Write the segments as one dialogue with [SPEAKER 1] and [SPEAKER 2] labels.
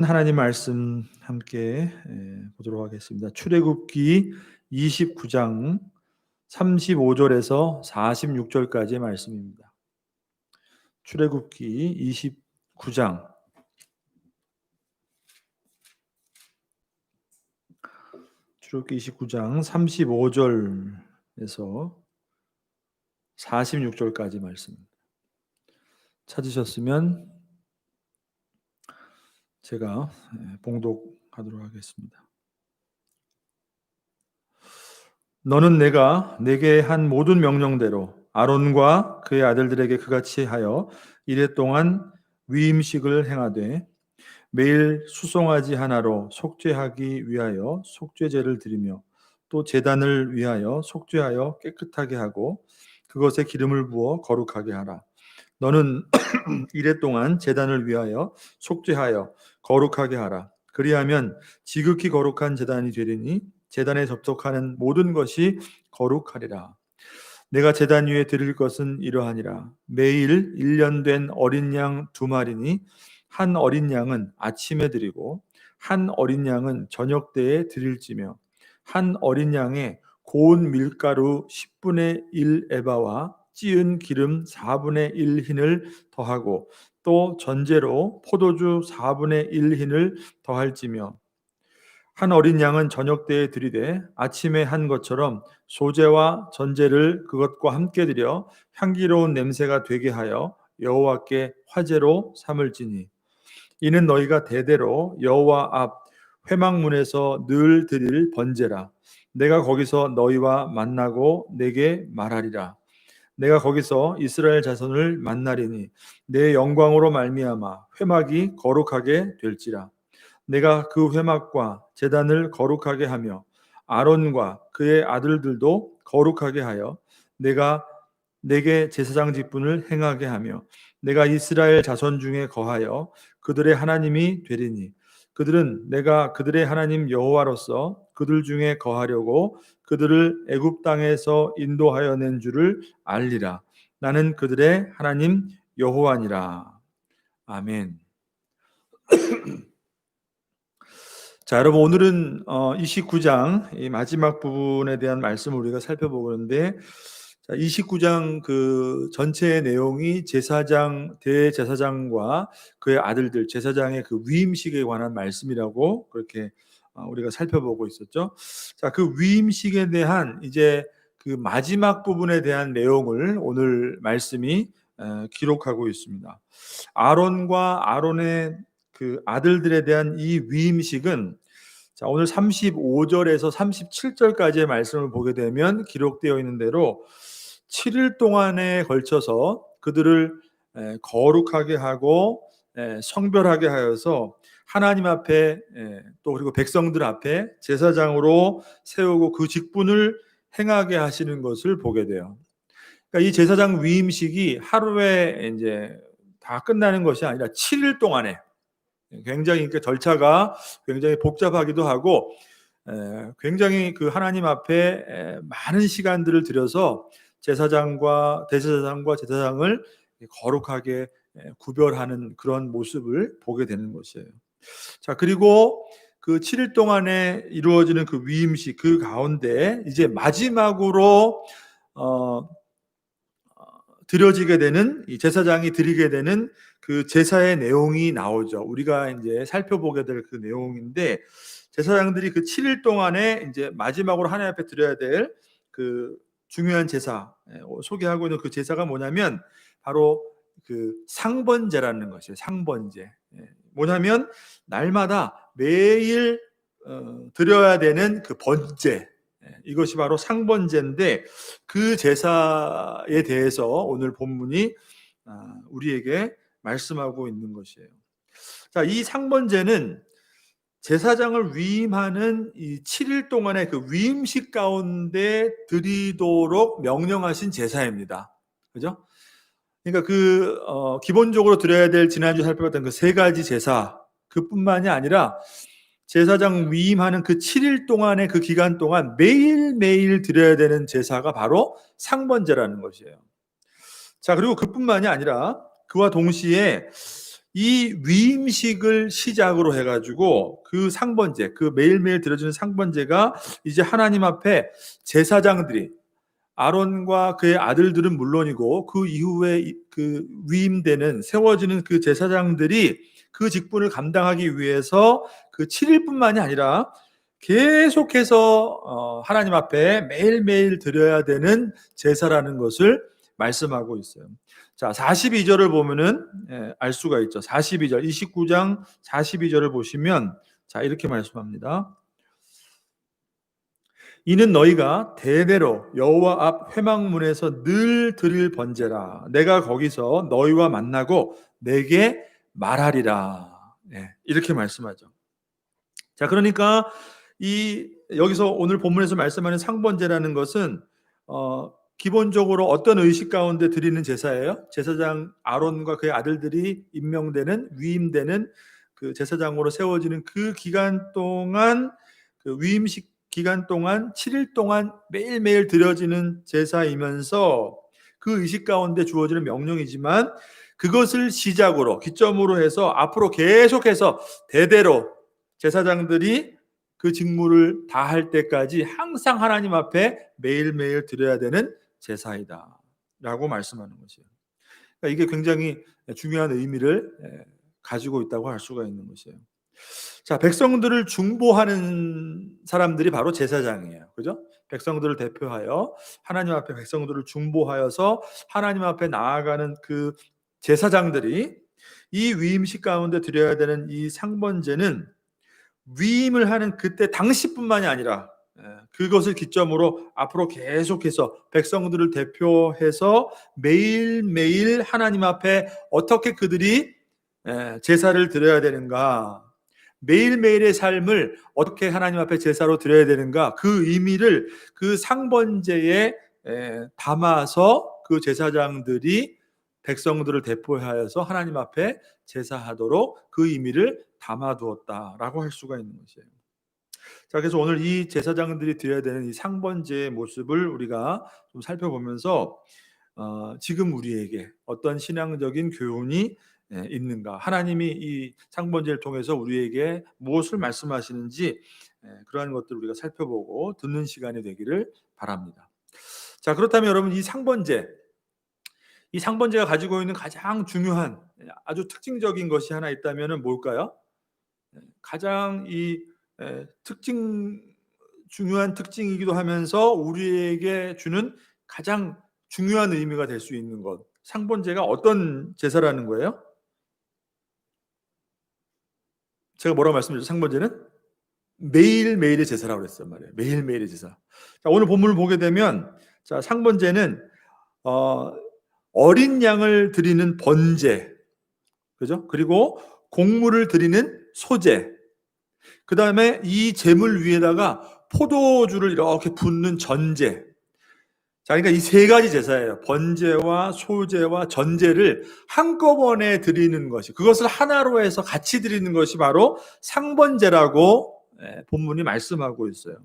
[SPEAKER 1] 하나님 말씀 함께 보도록 하겠습니다. 출애굽기 29장 35절에서 46절까지의 말씀입니다. 출애굽기 29장 35절에서 46절까지 말씀입니다. 찾으셨으면 제가 봉독하도록 하겠습니다. 너는 내가 내게 한 모든 명령대로 아론과 그의 아들들에게 그같이 하여 이레 동안 위임식을 행하되 매일 수송아지 하나로 속죄하기 위하여 속죄제를 드리며 또 제단을 위하여 속죄하여 깨끗하게 하고 그것에 기름을 부어 거룩하게 하라. 너는 이레 동안 제단을 위하여 속죄하여 거룩하게 하라. 그리하면 지극히 거룩한 제단이 되리니 제단에 접촉하는 모든 것이 거룩하리라. 내가 제단 위에 드릴 것은 이러하니라. 매일 1년 된 어린 양 2마리니 한 어린 양은 아침에 드리고 한 어린 양은 저녁 때에 드릴지며 한 어린 양에 고운 밀가루 10분의 1 에바와 찌은 기름 4분의 1 흰을 더하고 또 전제로 포도주 4분의 1 흰을 더할지며 한 어린 양은 저녁 때에 드리되 아침에 한 것처럼 소제와 전제를 그것과 함께 드려 향기로운 냄새가 되게 하여 여호와께 화제로 삼을지니 이는 너희가 대대로 여호와 앞 회막문에서 늘 드릴 번제라. 내가 거기서 너희와 만나고 내게 말하리라. 내가 거기서 이스라엘 자손을 만나리니 내 영광으로 말미암아 회막이 거룩하게 될지라. 내가 그 회막과 제단을 거룩하게 하며 아론과 그의 아들들도 거룩하게 하여 내가 내게 제사장 직분을 행하게 하며 내가 이스라엘 자손 중에 거하여 그들의 하나님이 되리니 그들은 내가 그들의 하나님 여호와로서 그들 중에 거하려고 그들을 애굽 땅에서 인도하여 낸 줄을 알리라. 나는 그들의 하나님 여호와니라. 아멘. 자, 여러분 오늘은 29장 이 마지막 부분에 대한 말씀을 우리가 살펴보는데 29장 그 전체의 내용이 제사장, 대제사장과 그의 아들들, 제사장의 그 위임식에 관한 말씀이라고 그렇게 우리가 살펴보고 있었죠. 자, 그 위임식에 대한 이제 그 마지막 부분에 대한 내용을 오늘 말씀이 기록하고 있습니다. 아론과 아론의 그 아들들에 대한 이 위임식은 자, 오늘 35절에서 37절까지의 말씀을 보게 되면 기록되어 있는 대로 7일 동안에 걸쳐서 그들을 거룩하게 하고 성별하게 하여서 하나님 앞에 또 그리고 백성들 앞에 제사장으로 세우고 그 직분을 행하게 하시는 것을 보게 돼요. 그러니까 이 제사장 위임식이 하루에 이제 다 끝나는 것이 아니라 7일 동안에 굉장히 그 절차가 굉장히 복잡하기도 하고 굉장히 그 하나님 앞에 많은 시간들을 들여서 제사장과 대제사장과 제사장을 거룩하게 구별하는 그런 모습을 보게 되는 것이에요. 자, 그리고 그 7일 동안에 이루어지는 그 위임식 그 가운데 이제 마지막으로 드려지게 되는 이 제사장이 드리게 되는 그 제사의 내용이 나오죠. 우리가 이제 살펴보게 될 그 내용인데 제사장들이 그 7일 동안에 이제 마지막으로 하나님 앞에 드려야 될 그 중요한 제사 소개하고 있는 그 제사가 뭐냐면 바로 그 상번제라는 것이에요. 상번제. 뭐냐면 날마다 매일 드려야 되는 그 번제. 이것이 바로 상번제인데 그 제사에 대해서 오늘 본문이 우리에게 말씀하고 있는 것이에요. 자, 이 상번제는 제사장을 위임하는 이 7일 동안의 그 위임식 가운데 드리도록 명령하신 제사입니다. 그죠? 그러니까 기본적으로 드려야 될 지난주 살펴봤던 그 3가지 제사 그뿐만이 아니라 제사장 위임하는 그 7일 동안의 그 기간 동안 매일매일 드려야 되는 제사가 바로 상번제라는 것이에요. 자, 그리고 그뿐만이 아니라 그와 동시에 이 위임식을 시작으로 해가지고 그 상번제, 그 매일매일 드려지는 상번제가 이제 하나님 앞에 제사장들이 아론과 그의 아들들은 물론이고 그 이후에 그 위임되는 세워지는 그 제사장들이 그 직분을 감당하기 위해서 그 7일뿐만이 아니라 계속해서 하나님 앞에 매일매일 드려야 되는 제사라는 것을 말씀하고 있어요. 자, 42절을 보면은 알 수가 있죠. 42절, 29장 42절을 보시면 자, 이렇게 말씀합니다. 이는 너희가 대대로 여호와 앞 회막문에서 늘 드릴 번제라. 내가 거기서 너희와 만나고 내게 말하리라. 이렇게 말씀하죠. 자, 그러니까 이 여기서 오늘 본문에서 말씀하는 상번제라는 것은 기본적으로 어떤 의식 가운데 드리는 제사예요? 제사장 아론과 그의 아들들이 임명되는 위임되는 그 제사장으로 세워지는 그 기간 동안 그 위임식 기간 동안 7일 동안 매일매일 드려지는 제사이면서 그 의식 가운데 주어지는 명령이지만 그것을 시작으로 기점으로 해서 앞으로 계속해서 대대로 제사장들이 그 직무를 다할 때까지 항상 하나님 앞에 매일매일 드려야 되는 제사이다 라고 말씀하는 것이에요. 그러니까 이게 굉장히 중요한 의미를 가지고 있다고 할 수가 있는 것이에요. 자, 백성들을 중보하는 사람들이 바로 제사장이에요. 그죠? 백성들을 대표하여 하나님 앞에 백성들을 중보하여서 하나님 앞에 나아가는 그 제사장들이 이 위임식 가운데 드려야 되는 이 상번제는 위임을 하는 그때 당시뿐만이 아니라 그것을 기점으로 앞으로 계속해서 백성들을 대표해서 매일매일 하나님 앞에 어떻게 그들이 제사를 드려야 되는가, 매일매일의 삶을 어떻게 하나님 앞에 제사로 드려야 되는가, 그 의미를 그 상번제에 담아서 그 제사장들이 백성들을 대표하여서 하나님 앞에 제사하도록 그 의미를 담아두었다라고 할 수가 있는 것이에요. 자, 그래서 오늘 이 제사장들이 드려야 되는 이 상번제의 모습을 우리가 좀 살펴보면서 지금 우리에게 어떤 신앙적인 교훈이 있는가, 하나님이 이 상번제를 통해서 우리에게 무엇을 말씀하시는지 그러한 것들을 우리가 살펴보고 듣는 시간이 되기를 바랍니다. 자, 그렇다면 여러분, 이 상번제가 가지고 있는 가장 중요한 아주 특징적인 것이 하나 있다면 뭘까요? 가장 이 중요한 특징이기도 하면서 우리에게 주는 가장 중요한 의미가 될 수 있는 것, 상번제가 어떤 제사라는 거예요? 제가 뭐라고 말씀드렸죠? 상번제는 매일매일의 제사라고 그랬단 말이에요. 매일매일의 제사. 자, 오늘 본문을 보게 되면 자, 상번제는 어린 양을 드리는 번제, 그죠? 그리고 곡물을 드리는 소제, 그 다음에 이 제물 위에다가 포도주를 이렇게 붓는 전제. 자, 그러니까 이 세 가지 제사예요. 번제와 소제와 전제를 한꺼번에 드리는 것이, 그것을 하나로 해서 같이 드리는 것이 바로 상번제라고 본문이 말씀하고 있어요.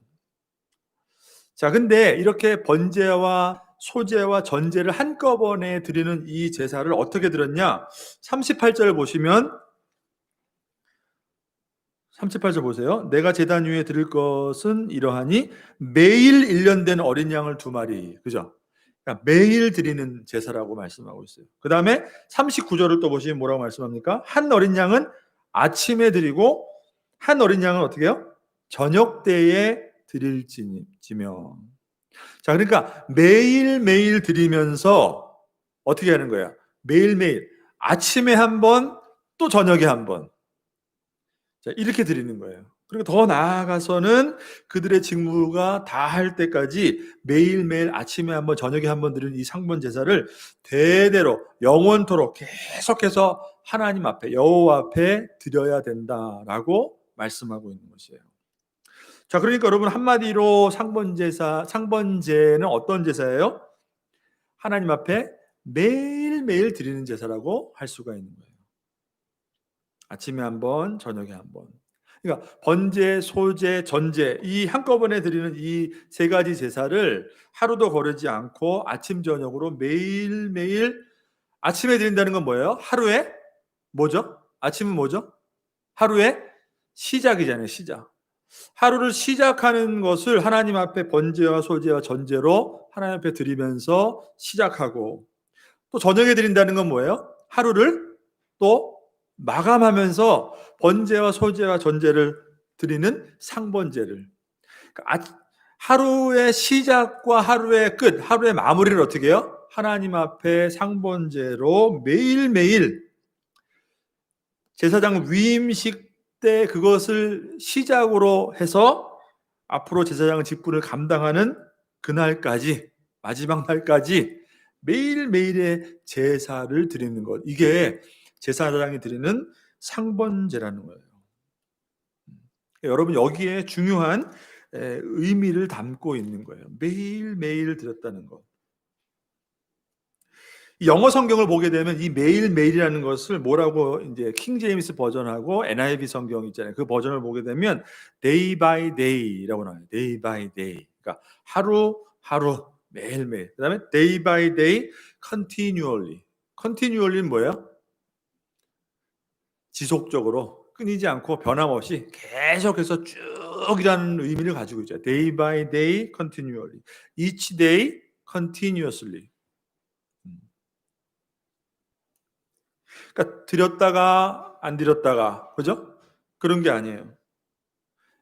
[SPEAKER 1] 자, 근데 이렇게 번제와 소제와 전제를 한꺼번에 드리는 이 제사를 어떻게 드렸냐? 38절 보시면 38절 보세요. 내가 제단 위에 드릴 것은 이러하니 매일 1년 된 어린 양을 2마리. 그죠? 그러니까 매일 드리는 제사라고 말씀하고 있어요. 그 다음에 39절을 또 보시면 뭐라고 말씀합니까? 한 어린 양은 아침에 드리고 한 어린 양은 어떻게 해요? 저녁 때에 드릴지며. 자, 그러니까 매일매일 드리면서 어떻게 하는 거야? 매일매일 아침에 한 번, 또 저녁에 한 번. 자, 이렇게 드리는 거예요. 그리고 더 나아가서는 그들의 직무가 다 할 때까지 매일매일 아침에 한 번, 저녁에 한 번 드리는 이 상번 제사를 대대로 영원토록 계속해서 하나님 앞에, 여호와 앞에 드려야 된다라고 말씀하고 있는 것이에요. 자, 그러니까 여러분, 한마디로 상번제는 어떤 제사예요? 하나님 앞에 매일매일 드리는 제사라고 할 수가 있는 거예요. 아침에 한 번, 저녁에 한 번. 그러니까 번제, 소제, 전제, 이 한꺼번에 드리는 이 세 가지 제사를 하루도 거르지 않고 아침 저녁으로 매일매일, 아침에 드린다는 건 뭐예요? 하루에 뭐죠? 아침은 뭐죠? 하루의 시작이잖아요, 시작. 하루를 시작하는 것을 하나님 앞에 번제와 소제와 전제로 하나님 앞에 드리면서 시작하고, 또 저녁에 드린다는 건 뭐예요? 하루를 또 마감하면서 번제와 소제와 전제를 드리는 상번제를. 그러니까 하루의 시작과 하루의 끝, 하루의 마무리를 어떻게 해요? 하나님 앞에 상번제로 매일매일 제사장 위임식 때 그것을 시작으로 해서 앞으로 제사장 직분을 감당하는 그날까지, 마지막 날까지 매일매일의 제사를 드리는 것. 이게 제사장이 드리는 상번제라는 거예요. 여러분, 여기에 중요한 의미를 담고 있는 거예요. 매일매일 드렸다는 것. 영어 성경을 보게 되면 이 매일매일이라는 것을 뭐라고, 이제 킹 제임스 버전하고 NIV 성경 있잖아요. 그 버전을 보게 되면 day by day라고 나와요. day by day. 그러니까 하루 하루 매일매일. 그다음에 day by day continually. continually는 뭐예요? 지속적으로 끊이지 않고 변함없이 계속해서 쭉 이라는 의미를 가지고 있죠. day by day continually. each day continuously. 그러니까 드렸다가 안 드렸다가, 그죠? 그런 게 아니에요.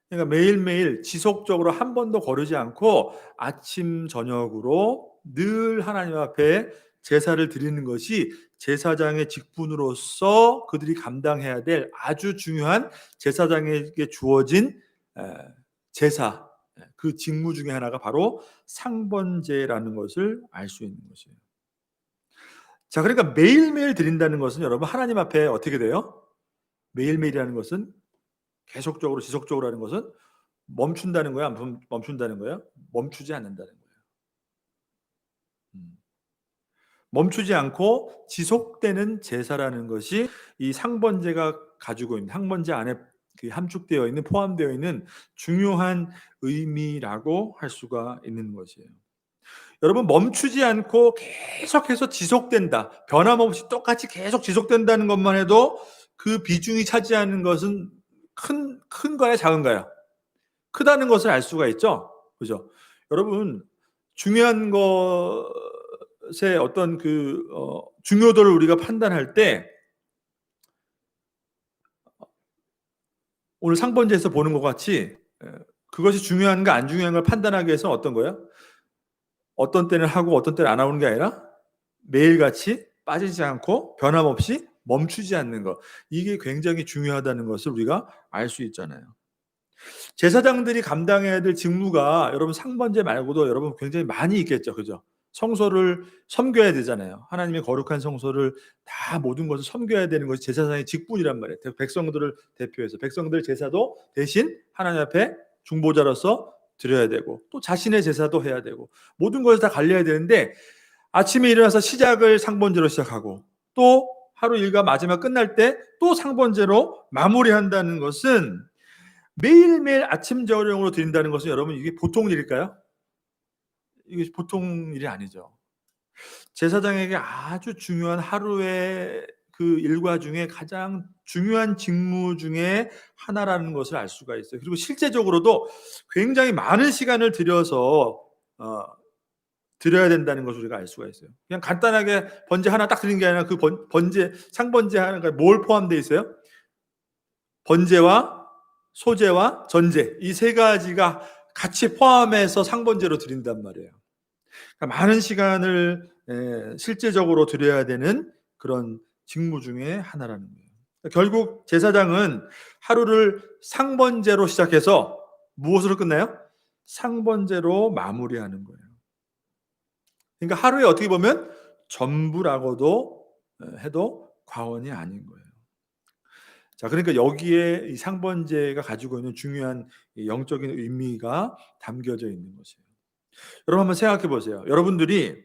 [SPEAKER 1] 그러니까 매일매일 지속적으로 한 번도 거르지 않고 아침 저녁으로 늘 하나님 앞에 제사를 드리는 것이 제사장의 직분으로서 그들이 감당해야 될 아주 중요한, 제사장에게 주어진 제사, 그 직무 중에 하나가 바로 상번제라는 것을 알 수 있는 것이에요. 자, 그러니까 매일매일 드린다는 것은 여러분 하나님 앞에 어떻게 돼요? 매일매일이라는 것은 계속적으로 지속적으로 하는 것은 멈춘다는 거야, 안 멈춘다는 거예요? 멈추지 않는다는 거예요. 멈추지 않고 지속되는 제사라는 것이 이 상번제가 가지고 있는, 상번제 안에 그 함축되어 있는, 포함되어 있는 중요한 의미라고 할 수가 있는 것이에요. 여러분, 멈추지 않고 계속해서 지속된다, 변함없이 똑같이 계속 지속된다는 것만 해도 그 비중이 차지하는 것은 큰가요, 작은가요? 크다는 것을 알 수가 있죠. 그죠? 여러분, 중요한 것의 어떤 그 중요도를 우리가 판단할 때, 오늘 상번제에서 보는 것 같이 그것이 중요한가 안 중요한가 판단하기 위해서 어떤 거예요? 어떤 때는 하고 어떤 때는 안 하는 게 아니라 매일같이 빠지지 않고 변함없이 멈추지 않는 것. 이게 굉장히 중요하다는 것을 우리가 알 수 있잖아요. 제사장들이 감당해야 될 직무가 여러분 상번제 말고도 여러분 굉장히 많이 있겠죠. 그죠? 성소를 섬겨야 되잖아요. 하나님의 거룩한 성소를 다 모든 것을 섬겨야 되는 것이 제사장의 직분이란 말이에요. 백성들을 대표해서 백성들 제사도 대신 하나님 앞에 중보자로서 드려야 되고, 또 자신의 제사도 해야 되고, 모든 것을 다 관리해야 되는데, 아침에 일어나서 시작을 상번제로 시작하고 또 하루 일과 마지막 끝날 때 또 상번제로 마무리한다는 것은, 매일매일 아침 저녁으로 드린다는 것은 여러분 이게 보통 일일까요? 이게 보통 일이 아니죠. 제사장에게 아주 중요한 하루의 그 일과 중에 가장 중요한 직무 중에 하나라는 것을 알 수가 있어요. 그리고 실제적으로도 굉장히 많은 시간을 들여서 드려야 된다는 것을 우리가 알 수가 있어요. 그냥 간단하게 번제 하나 딱 드리는 게 아니라 그 번제, 상번제 하나가 뭘 포함되어 있어요? 번제와 소제와 전제, 이 세 가지가 같이 포함해서 상번제로 드린단 말이에요. 그러니까 많은 시간을 실제적으로 드려야 되는 그런 직무 중에 하나라는 거예요. 결국 제사장은 하루를 상번제로 시작해서 무엇으로 끝나요? 상번제로 마무리하는 거예요. 그러니까 하루에 어떻게 보면 전부라고도 해도 과언이 아닌 거예요. 자, 그러니까 여기에 이 상번제가 가지고 있는 중요한 영적인 의미가 담겨져 있는 것이에요. 여러분 한번 생각해 보세요. 여러분들이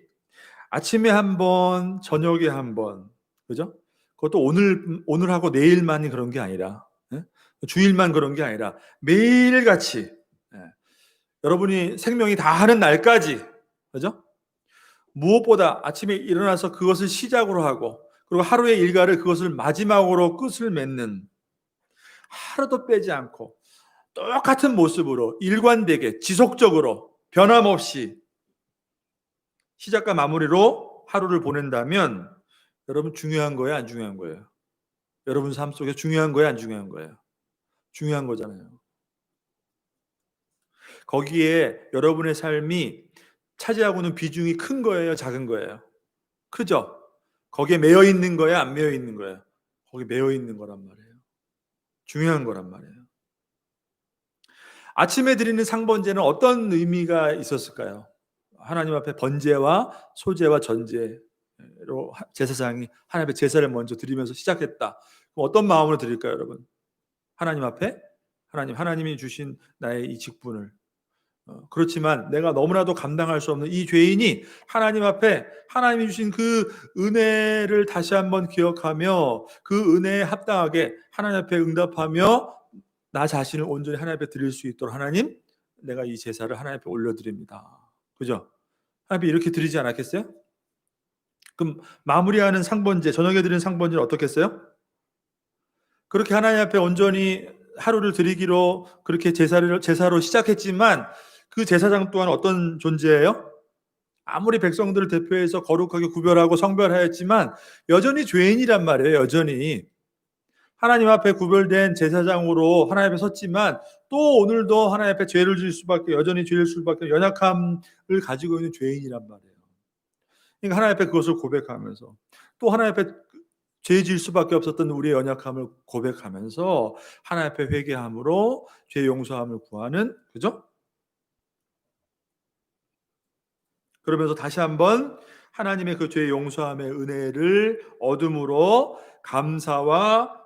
[SPEAKER 1] 아침에 한 번, 저녁에 한 번, 그죠? 그것도 오늘하고 내일만이 그런 게 아니라, 주일만 그런 게 아니라 매일같이, 여러분이 생명이 다하는 날까지, 그죠? 무엇보다 아침에 일어나서 그것을 시작으로 하고 그리고 하루의 일과를 그것을 마지막으로 끝을 맺는, 하루도 빼지 않고 똑같은 모습으로 일관되게 지속적으로 변함없이 시작과 마무리로 하루를 보낸다면 여러분 중요한 거예요, 안 중요한 거예요? 여러분 삶 속에 중요한 거예요, 안 중요한 거예요? 중요한 거잖아요. 거기에 여러분의 삶이 차지하고 있는 비중이 큰 거예요, 작은 거예요? 크죠? 거기에 매여 있는 거예요, 안 매여 있는 거예요? 거기 매여 있는 거란 말이에요. 중요한 거란 말이에요. 아침에 드리는 상번제는 어떤 의미가 있었을까요? 하나님 앞에 번제와 소제와 전제로 제사장이 하나님 앞에 제사를 먼저 드리면서 시작했다. 그럼 어떤 마음으로 드릴까요, 여러분? 하나님 앞에 하나님이 주신 나의 이 직분을, 그렇지만 내가 너무나도 감당할 수 없는 이 죄인이 하나님 앞에 하나님이 주신 그 은혜를 다시 한번 기억하며 그 은혜에 합당하게 하나님 앞에 응답하며 나 자신을 온전히 하나님 앞에 드릴 수 있도록, 하나님, 내가 이 제사를 하나님 앞에 올려드립니다. 그죠? 하나님 앞에 이렇게 드리지 않았겠어요? 그럼 마무리하는 상번제, 저녁에 드리는 상번제는 어떻겠어요? 그렇게 하나님 앞에 온전히 하루를 드리기로 그렇게 제사로 시작했지만 그 제사장 또한 어떤 존재예요? 아무리 백성들을 대표해서 거룩하게 구별하고 성별하였지만 여전히 죄인이란 말이에요. 여전히 하나님 앞에 구별된 제사장으로 하나님 앞에 섰지만 또 오늘도 하나님 앞에 죄를 질 수밖에, 여전히 죄를 질 수밖에 연약함을 가지고 있는 죄인이란 말이에요. 그러니까 하나님 앞에 그것을 고백하면서 또 하나님 앞에 죄 질 수밖에 없었던 우리의 연약함을 고백하면서 하나님 앞에 회개함으로 죄 용서함을 구하는, 그죠? 그러면서 다시 한번 하나님의 그 죄 용서함의 은혜를 얻음으로 감사와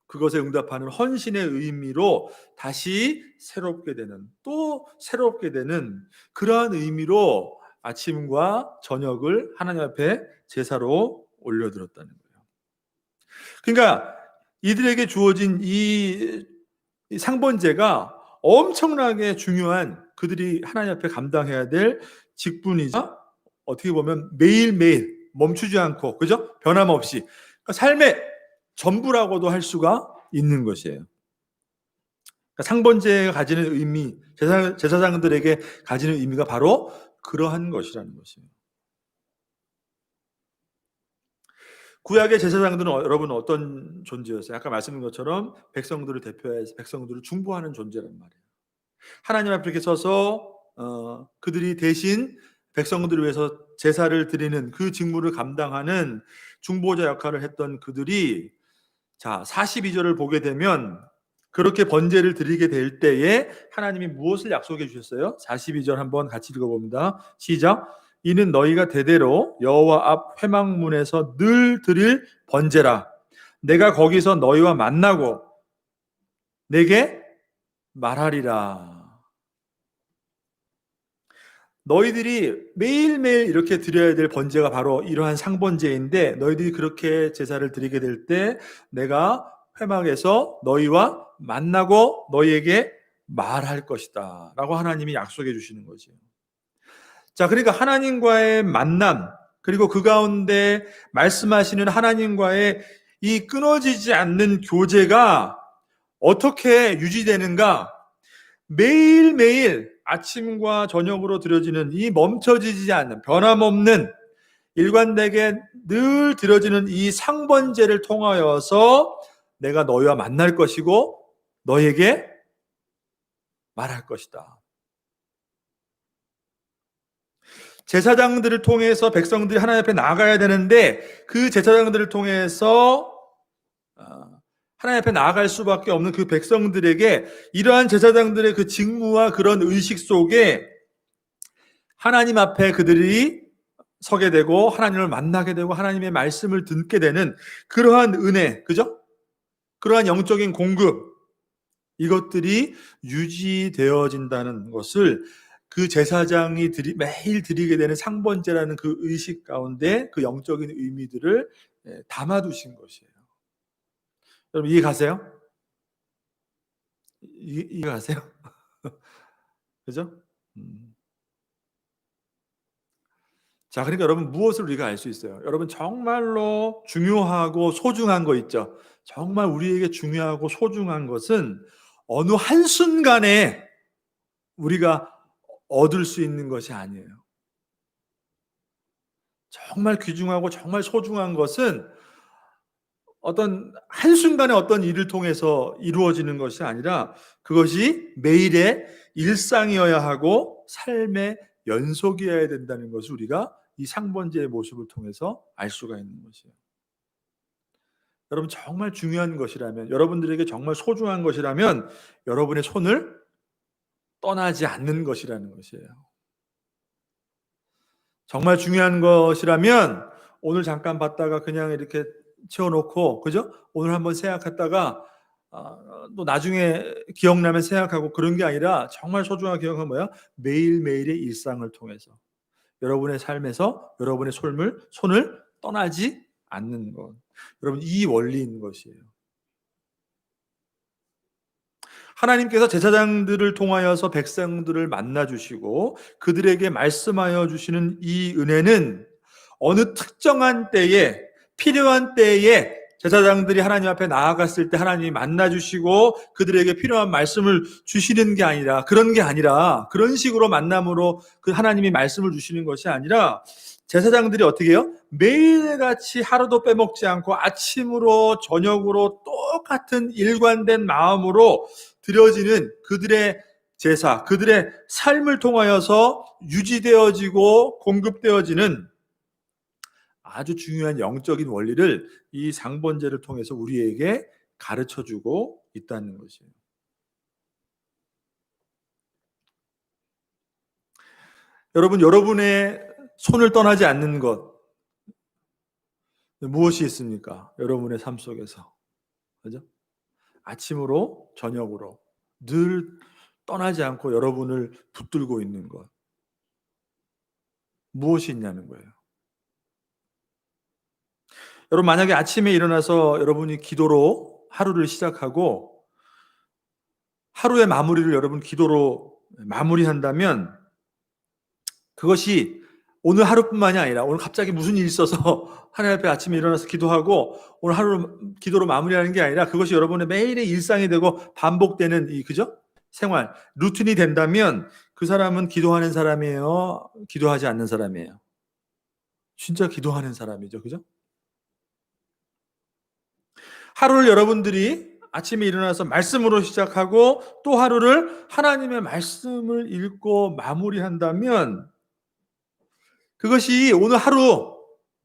[SPEAKER 1] 그것에 응답하는 헌신의 의미로 다시 새롭게 되는, 또 새롭게 되는 그러한 의미로 아침과 저녁을 하나님 앞에 제사로 올려드렸다는 거예요. 그러니까 이들에게 주어진 이 상번제가 엄청나게 중요한, 그들이 하나님 앞에 감당해야 될 직분이자 어떻게 보면 매일매일 멈추지 않고, 그죠? 변함없이 그러니까 삶의 전부라고도 할 수가 있는 것이에요. 그러니까 상번제가 가지는 의미, 제사장들에게 가지는 의미가 바로 그러한 것이라는 것이에요. 구약의 제사장들은 여러분 어떤 존재였어요? 아까 말씀드린 것처럼 백성들을 대표해서 백성들을 중보하는 존재란 말이에요. 하나님 앞에 이렇게 서서 그들이 대신 백성들을 위해서 제사를 드리는 그 직무를 감당하는 중보자 역할을 했던 그들이, 자 42절을 보게 되면 그렇게 번제를 드리게 될 때에 하나님이 무엇을 약속해 주셨어요? 42절 한번 같이 읽어봅니다. 시작. 이는 너희가 대대로 여호와 앞 회막문에서 늘 드릴 번제라. 내가 거기서 너희와 만나고 내게 말하리라. 너희들이 매일매일 이렇게 드려야 될 번제가 바로 이러한 상번제인데, 너희들이 그렇게 제사를 드리게 될 때 내가 회막에서 너희와 만나고 너희에게 말할 것이다 라고 하나님이 약속해 주시는 거죠. 자, 그러니까 하나님과의 만남, 그리고 그 가운데 말씀하시는 하나님과의 이 끊어지지 않는 교제가 어떻게 유지되는가? 매일매일 아침과 저녁으로 드려지는 이 멈춰지지 않는, 변함없는, 일관되게 늘 드려지는 이 상번제를 통하여서 내가 너희와 만날 것이고 너에게 말할 것이다. 제사장들을 통해서 백성들이 하나님 앞에 나아가야 되는데 그 제사장들을 통해서 하나님 앞에 나아갈 수밖에 없는 그 백성들에게 이러한 제사장들의 그 직무와 그런 의식 속에 하나님 앞에 그들이 서게 되고 하나님을 만나게 되고 하나님의 말씀을 듣게 되는 그러한 은혜, 그죠? 그러한 영적인 공급, 이것들이 유지되어진다는 것을 그 제사장이 매일 드리게 되는 상번제라는 그 의식 가운데 그 영적인 의미들을 담아두신 것이에요. 여러분 이해 가세요? 이해 가세요? 그죠? 자, 그러니까 여러분 무엇을 우리가 알 수 있어요? 여러분 정말로 중요하고 소중한 거 있죠. 정말 우리에게 중요하고 소중한 것은 어느 한순간에 우리가 얻을 수 있는 것이 아니에요. 정말 귀중하고 정말 소중한 것은 어떤 한순간에 어떤 일을 통해서 이루어지는 것이 아니라 그것이 매일의 일상이어야 하고 삶의 연속이어야 된다는 것을 우리가 이 상번제의 모습을 통해서 알 수가 있는 것이에요. 여러분 정말 중요한 것이라면, 여러분들에게 정말 소중한 것이라면 여러분의 손을 떠나지 않는 것이라는 것이에요. 정말 중요한 것이라면 오늘 잠깐 봤다가 그냥 이렇게 채워놓고, 그죠? 오늘 한번 생각했다가 또 나중에 기억나면 생각하고 그런 게 아니라 정말 소중한 기억은 뭐야? 매일매일의 일상을 통해서 여러분의 삶에서 여러분의 손을 떠나지 않는 것. 여러분 이 원리인 것이에요. 하나님께서 제사장들을 통하여서 백성들을 만나 주시고 그들에게 말씀하여 주시는 이 은혜는 어느 특정한 때에, 필요한 때에 제사장들이 하나님 앞에 나아갔을 때 하나님이 만나 주시고 그들에게 필요한 말씀을 주시는 게 아니라, 그런 게 아니라, 그런 식으로 만남으로 그 하나님이 말씀을 주시는 것이 아니라 제사장들이 어떻게 해요? 매일같이 하루도 빼먹지 않고 아침으로 저녁으로 똑같은 일관된 마음으로 드려지는 그들의 제사, 그들의 삶을 통하여서 유지되어지고 공급되어지는 아주 중요한 영적인 원리를 이 상번제를 통해서 우리에게 가르쳐주고 있다는 것이에요. 여러분, 여러분의 손을 떠나지 않는 것 무엇이 있습니까? 여러분의 삶 속에서. 그죠? 아침으로 저녁으로 늘 떠나지 않고 여러분을 붙들고 있는 것 무엇이 있냐는 거예요. 여러분 만약에 아침에 일어나서 여러분이 기도로 하루를 시작하고 하루의 마무리를 여러분 기도로 마무리한다면 그것이 오늘 하루뿐만이 아니라 오늘 갑자기 무슨 일이 있어서 하나님 앞에 아침에 일어나서 기도하고 오늘 하루 기도로 마무리하는 게 아니라 그것이 여러분의 매일의 일상이 되고 반복되는 이 그죠? 생활, 루틴이 된다면 그 사람은 기도하는 사람이에요? 기도하지 않는 사람이에요? 진짜 기도하는 사람이죠. 그죠? 하루를 여러분들이 아침에 일어나서 말씀으로 시작하고 또 하루를 하나님의 말씀을 읽고 마무리한다면 그것이 오늘 하루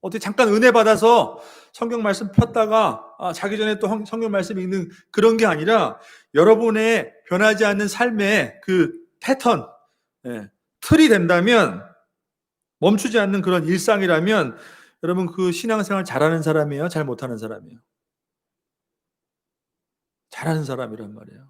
[SPEAKER 1] 어떻게 잠깐 은혜 받아서 성경 말씀 폈다가 자기 전에 또 성경 말씀 읽는 그런 게 아니라 여러분의 변하지 않는 삶의 그 패턴, 틀이 된다면 멈추지 않는 그런 일상이라면 여러분 그 신앙생활 잘하는 사람이에요? 잘 못하는 사람이에요? 잘하는 사람이란 말이에요.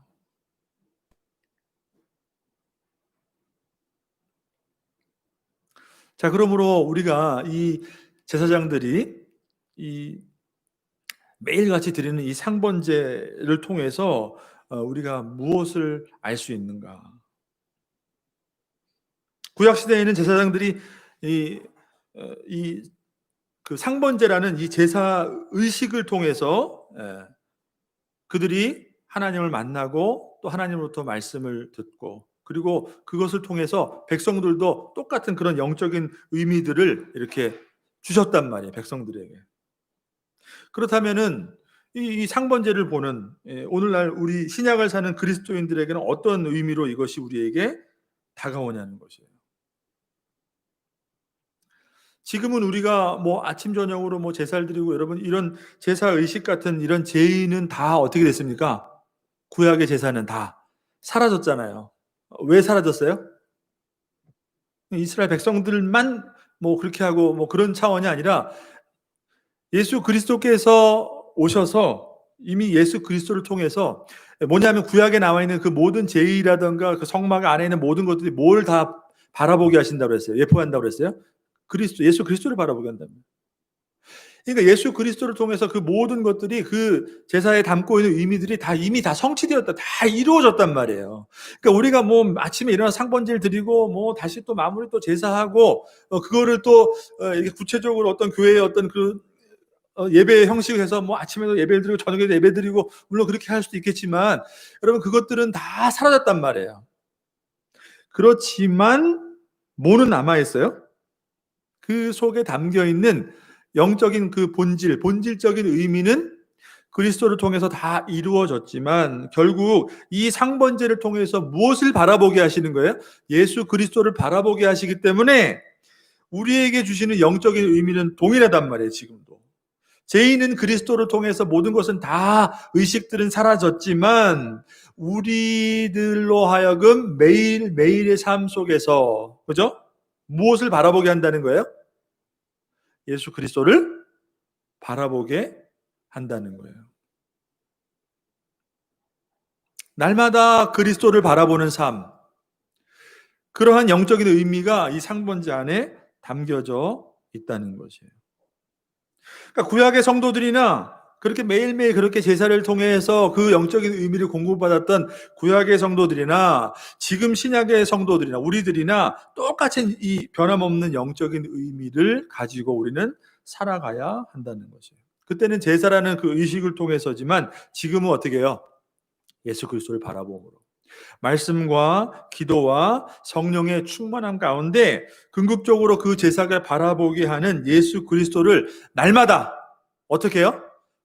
[SPEAKER 1] 자, 그러므로 우리가 이 제사장들이 이 매일같이 드리는 이 상번제를 통해서 우리가 무엇을 알 수 있는가? 구약 시대에는 제사장들이 그 상번제라는 이 제사 의식을 통해서 그들이 하나님을 만나고 또 하나님으로부터 말씀을 듣고 그리고 그것을 통해서 백성들도 똑같은 그런 영적인 의미들을 이렇게 주셨단 말이에요. 백성들에게. 그렇다면은 이 상번제를 보는 오늘날 우리 신약을 사는 그리스도인들에게는 어떤 의미로 이것이 우리에게 다가오냐는 것이에요. 지금은 우리가 뭐 아침 저녁으로 뭐 제사를 드리고 여러분 이런 제사 의식 같은 이런 제의는 다 어떻게 됐습니까? 구약의 제사는 다 사라졌잖아요. 왜 사라졌어요? 이스라엘 백성들만 뭐 그렇게 하고 뭐 그런 차원이 아니라 예수 그리스도께서 오셔서 이미 예수 그리스도를 통해서 뭐냐면 구약에 나와 있는 그 모든 제의라든가 그 성막 안에 있는 모든 것들이 뭘 다 바라보게 하신다고 했어요. 예포한다고 했어요. 그리스도, 예수 그리스도를 바라보게 한답니다. 그러니까 예수 그리스도를 통해서 그 모든 것들이 그 제사에 담고 있는 의미들이 다 이미 다 성취되었다. 다 이루어졌단 말이에요. 그러니까 우리가 뭐 아침에 일어나 상번제를 드리고 뭐 다시 또 마무리 또 제사하고 그거를 또 이렇게 구체적으로 어떤 교회의 어떤 그 예배의 형식을 해서 뭐 아침에도 예배를 드리고 저녁에도 예배 드리고 물론 그렇게 할 수도 있겠지만 여러분 그것들은 다 사라졌단 말이에요. 그렇지만 뭐는 남아 있어요? 그 속에 담겨 있는 영적인 그 본질적인 의미는 그리스도를 통해서 다 이루어졌지만 결국 이 상번제를 통해서 무엇을 바라보게 하시는 거예요? 예수 그리스도를 바라보게 하시기 때문에 우리에게 주시는 영적인 의미는 동일하단 말이에요, 지금도. 죄인은 그리스도를 통해서 모든 것은 다 의식들은 사라졌지만 우리들로 하여금 매일매일의 삶 속에서 그죠? 무엇을 바라보게 한다는 거예요? 예수 그리스도를 바라보게 한다는 거예요. 날마다 그리스도를 바라보는 삶, 그러한 영적인 의미가 이 상번제 안에 담겨져 있다는 것이에요. 그러니까 구약의 성도들이나 그렇게 매일매일 그렇게 제사를 통해서 그 영적인 의미를 공급받았던 구약의 성도들이나 지금 신약의 성도들이나 우리들이나 똑같이 이 변함없는 영적인 의미를 가지고 우리는 살아가야 한다는 것이에요. 그때는 제사라는 그 의식을 통해서지만 지금은 어떻게 해요? 예수 그리스도를 바라봄으로. 말씀과 기도와 성령의 충만함 가운데 궁극적으로 그 제사를 바라보게 하는 예수 그리스도를 날마다 어떻게 해요?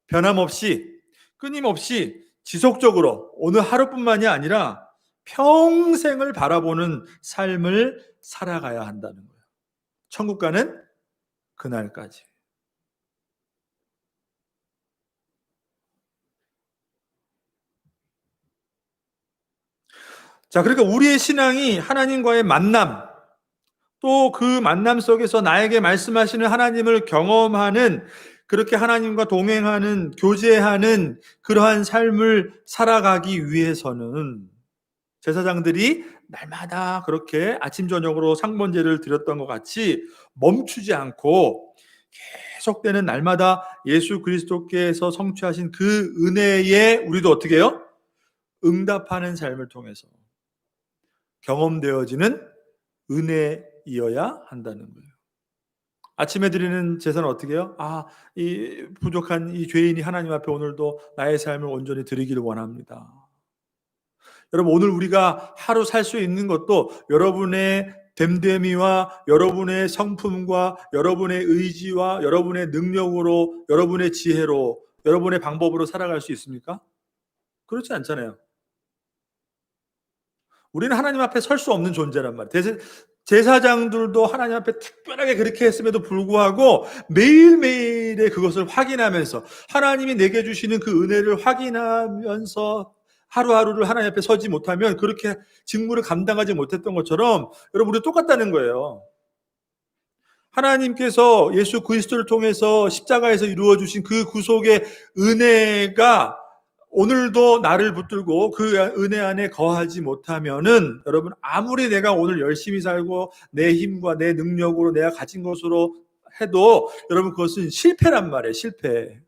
[SPEAKER 1] 변함없이 끊임없이 지속적으로 오늘 하루뿐만이 아니라 평생을 바라보는 삶을 살아가야 한다는 거예요. 천국 가는 그날까지. 자, 그러니까 우리의 신앙이 하나님과의 만남, 또 그 만남 속에서 나에게 말씀하시는 하나님을 경험하는 그렇게 하나님과 동행하는 교제하는 그러한 삶을 살아가기 위해서는 제사장들이 날마다 그렇게 아침 저녁으로 상번제를 드렸던 것 같이 멈추지 않고 계속되는 날마다 예수 그리스도께서 성취하신 그 은혜에 우리도 어떻게 해요? 응답하는 삶을 통해서 경험되어지는 은혜이어야 한다는 거예요. 아침에 드리는 제사는 어떻게 해요? 이 부족한 이 죄인이 하나님 앞에 오늘도 나의 삶을 온전히 드리기를 원합니다. 여러분, 오늘 우리가 하루 살 수 있는 것도 여러분의 됨됨이와 여러분의 성품과 여러분의 의지와 여러분의 능력으로, 여러분의 지혜로, 여러분의 방법으로 살아갈 수 있습니까? 그렇지 않잖아요. 우리는 하나님 앞에 설 수 없는 존재란 말이에요. 제사장들도 하나님 앞에 특별하게 그렇게 했음에도 불구하고 매일매일의 그것을 확인하면서 하나님이 내게 주시는 그 은혜를 확인하면서 하루하루를 하나님 앞에 서지 못하면 그렇게 직무를 감당하지 못했던 것처럼 여러분, 우리 똑같다는 거예요. 하나님께서 예수 그리스도를 통해서 십자가에서 이루어 주신 그 구속의 은혜가 오늘도 나를 붙들고 그 은혜 안에 거하지 못하면은 여러분, 아무리 내가 오늘 열심히 살고 내 힘과 내 능력으로 내가 가진 것으로 해도 여러분 그것은 실패란 말이에요. 실패.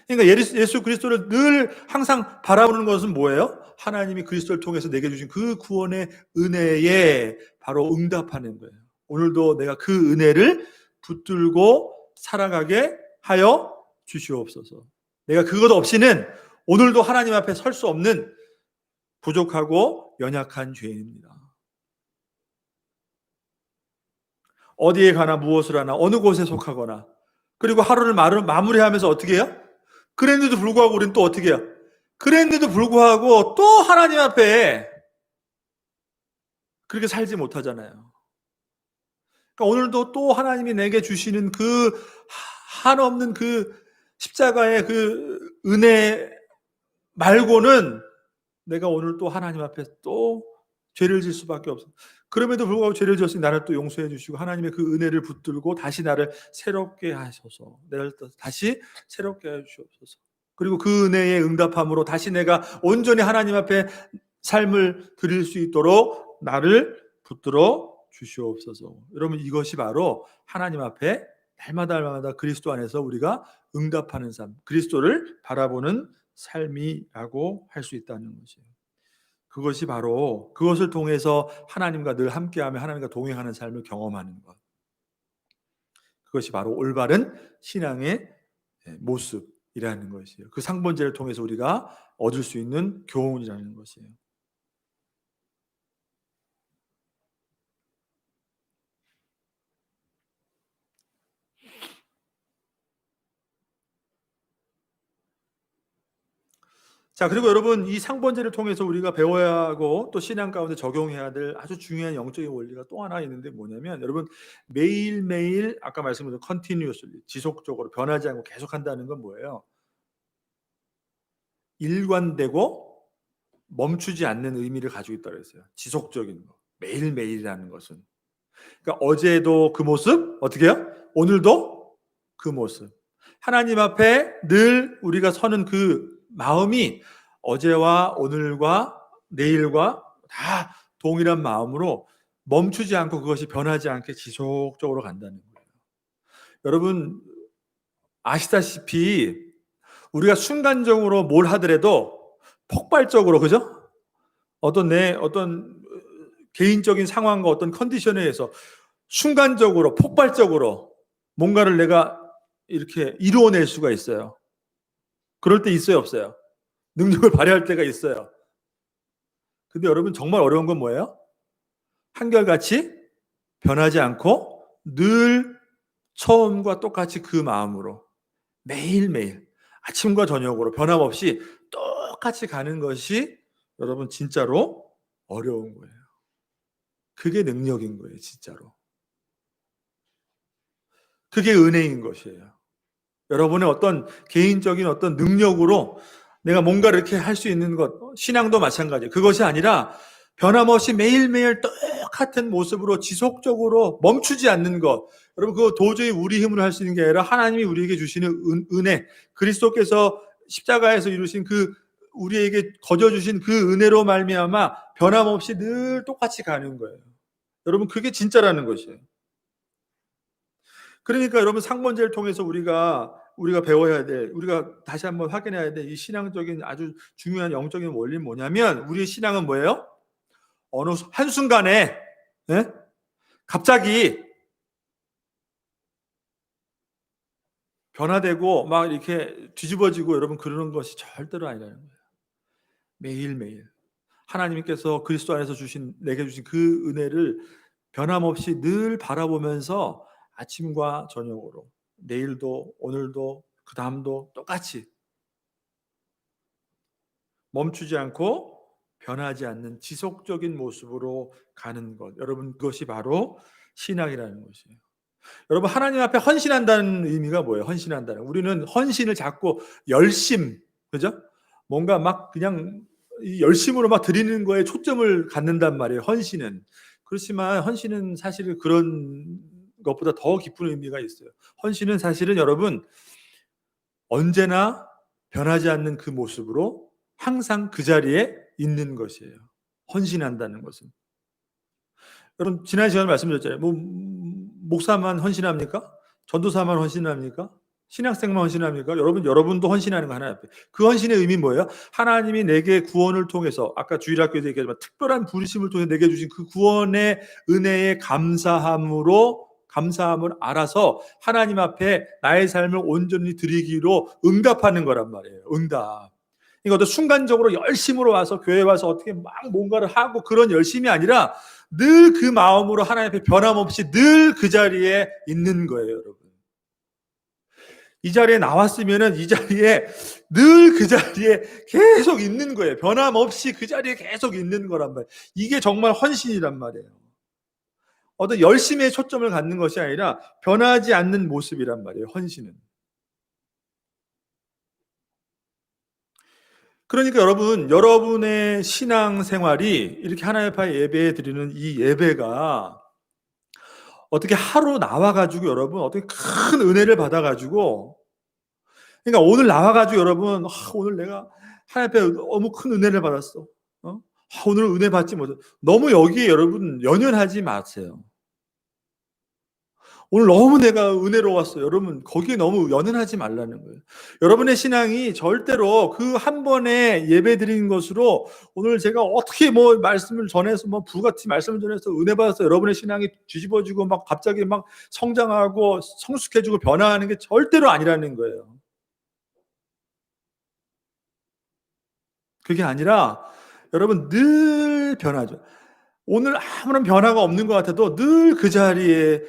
[SPEAKER 1] 그러니까 예수 그리스도를 늘 항상 바라보는 것은 뭐예요? 하나님이 그리스도를 통해서 내게 주신 그 구원의 은혜에 바로 응답하는 거예요. 오늘도 내가 그 은혜를 붙들고 살아가게 하여 주시옵소서. 내가 그것 없이는 오늘도 하나님 앞에 설 수 없는 부족하고 연약한 죄인입니다. 어디에 가나 무엇을 하나 어느 곳에 속하거나 그리고 하루를 마무리하면서 어떻게 해요? 그랬는데도 불구하고 우리는 또 어떻게 해요? 그랬는데도 불구하고 또 하나님 앞에 그렇게 살지 못하잖아요. 그러니까 오늘도 또 하나님이 내게 주시는 그 한없는 그 십자가의 그 은혜 말고는 내가 오늘 또 하나님 앞에 또 죄를 질 수밖에 없어. 그럼에도 불구하고 죄를 지었으니 나를 또 용서해 주시고 하나님의 그 은혜를 붙들고 다시 나를 새롭게 하셔서 나를 다시 새롭게 해 주시옵소서. 그리고 그 은혜의 응답함으로 다시 내가 온전히 하나님 앞에 삶을 드릴 수 있도록 나를 붙들어 주시옵소서. 여러분, 이것이 바로 하나님 앞에 날마다 그리스도 안에서 우리가 응답하는 삶, 그리스도를 바라보는 삶이라고 할 수 있다는 것이에요. 그것이 바로 그것을 통해서 하나님과 늘 함께하며 하나님과 동행하는 삶을 경험하는 것. 그것이 바로 올바른 신앙의 모습이라는 것이에요. 그 상번제를 통해서 우리가 얻을 수 있는 교훈이라는 것이에요. 자, 그리고 여러분, 이 상번제를 통해서 우리가 배워야 하고 또 신앙 가운데 적용해야 될 아주 중요한 영적인 원리가 또 하나 있는데 뭐냐면, 여러분, 매일매일 아까 말씀드린 continuously, 지속적으로 변하지 않고 계속한다는 건 뭐예요? 일관되고 멈추지 않는 의미를 가지고 있다고 했어요. 지속적인 거. 매일매일이라는 것은. 그러니까 어제도 그 모습, 어떻게 해요? 오늘도 그 모습. 하나님 앞에 늘 우리가 서는 그 마음이 어제와 오늘과 내일과 다 동일한 마음으로 멈추지 않고 그것이 변하지 않게 지속적으로 간다는 거예요. 여러분, 아시다시피 우리가 순간적으로 뭘 하더라도 폭발적으로, 그죠? 어떤 개인적인 상황과 어떤 컨디션에 의해서 순간적으로 폭발적으로 뭔가를 내가 이렇게 이루어낼 수가 있어요. 그럴 때 있어요, 없어요? 능력을 발휘할 때가 있어요. 근데 여러분, 정말 어려운 건 뭐예요? 한결같이 변하지 않고 늘 처음과 똑같이 그 마음으로 매일매일 아침과 저녁으로 변함없이 똑같이 가는 것이 여러분 진짜로 어려운 거예요. 그게 능력인 거예요, 진짜로. 그게 은혜인 것이에요. 여러분의 어떤 개인적인 어떤 능력으로 내가 뭔가를 이렇게 할 수 있는 것, 신앙도 마찬가지예요. 그것이 아니라 변함없이 매일매일 똑같은 모습으로 지속적으로 멈추지 않는 것. 여러분, 그거 도저히 우리 힘으로 할 수 있는 게 아니라 하나님이 우리에게 주시는 은혜, 그리스도께서 십자가에서 이루신 그 우리에게 거저 주신 그 은혜로 말미암아 변함없이 늘 똑같이 가는 거예요. 여러분, 그게 진짜라는 것이에요. 그러니까 여러분, 상번제를 통해서 우리가 배워야 될, 우리가 다시 한번 확인해야 될 이 신앙적인 아주 중요한 영적인 원리는 뭐냐면, 우리의 신앙은 뭐예요? 어느 한순간에 갑자기 변화되고 막 이렇게 뒤집어지고 여러분 그러는 것이 절대로 아니라는 거예요. 매일매일 하나님께서 그리스도 안에서 내게 주신 그 은혜를 변함없이 늘 바라보면서 아침과 저녁으로 내일도 오늘도 그 다음도 똑같이 멈추지 않고 변하지 않는 지속적인 모습으로 가는 것. 여러분, 그것이 바로 신앙이라는 것이에요. 여러분, 하나님 앞에 헌신한다는 의미가 뭐예요? 헌신한다는. 우리는 헌신을 자꾸 그죠? 뭔가 막 그냥 열심으로 막 드리는 거에 초점을 갖는단 말이에요. 헌신은. 그렇지만 헌신은 사실 그런 것보다 더 깊은 의미가 있어요. 헌신은 사실은 여러분 언제나 변하지 않는 그 모습으로 항상 그 자리에 있는 것이에요. 헌신한다는 것은. 여러분, 지난 시간에 말씀드렸잖아요. 목사만 헌신합니까? 전도사만 헌신합니까? 신학생만 헌신합니까? 여러분도 헌신하는 거 하나 앞에. 그 헌신의 의미는 뭐예요? 하나님이 내게 구원을 통해서, 아까 주일학교에서 얘기했지만 특별한 부르심을 통해 내게 주신 그 구원의 은혜의 감사함을 알아서 하나님 앞에 나의 삶을 온전히 드리기로 응답하는 거란 말이에요. 응답. 이것도 순간적으로 열심으로 와서 교회 와서 어떻게 막 뭔가를 하고 그런 열심이 아니라 늘 그 마음으로 하나님 앞에 변함없이 늘 그 자리에 있는 거예요, 여러분. 이 자리에 나왔으면은 이 자리에 늘 그 자리에 계속 있는 거예요. 변함없이 그 자리에 계속 있는 거란 말이에요. 이게 정말 헌신이란 말이에요. 어떤 열심에 초점을 갖는 것이 아니라 변하지 않는 모습이란 말이에요, 헌신은. 그러니까 여러분의 신앙 생활이 이렇게 하나님 앞에 예배 드리는 이 예배가 어떻게 하루 나와가지고 여러분 어떻게 큰 은혜를 받아가지고, 그러니까 오늘 나와가지고 여러분 오늘 내가 하나님 앞에 너무 큰 은혜를 받았어. 오늘 은혜 받지 못해. 너무 여기에 여러분 연연하지 마세요. 오늘 너무 내가 은혜로웠어요. 여러분 거기에 너무 연연하지 말라는 거예요. 여러분의 신앙이 절대로 그 한 번에 예배드린 것으로 오늘 제가 어떻게 뭐 말씀을 전해서 뭐 불같이 말씀을 전해서 은혜 받아서 여러분의 신앙이 뒤집어지고 막 갑자기 막 성장하고 성숙해지고 변화하는 게 절대로 아니라는 거예요. 그게 아니라 여러분 늘 변하죠. 오늘 아무런 변화가 없는 것 같아도 늘 그 자리에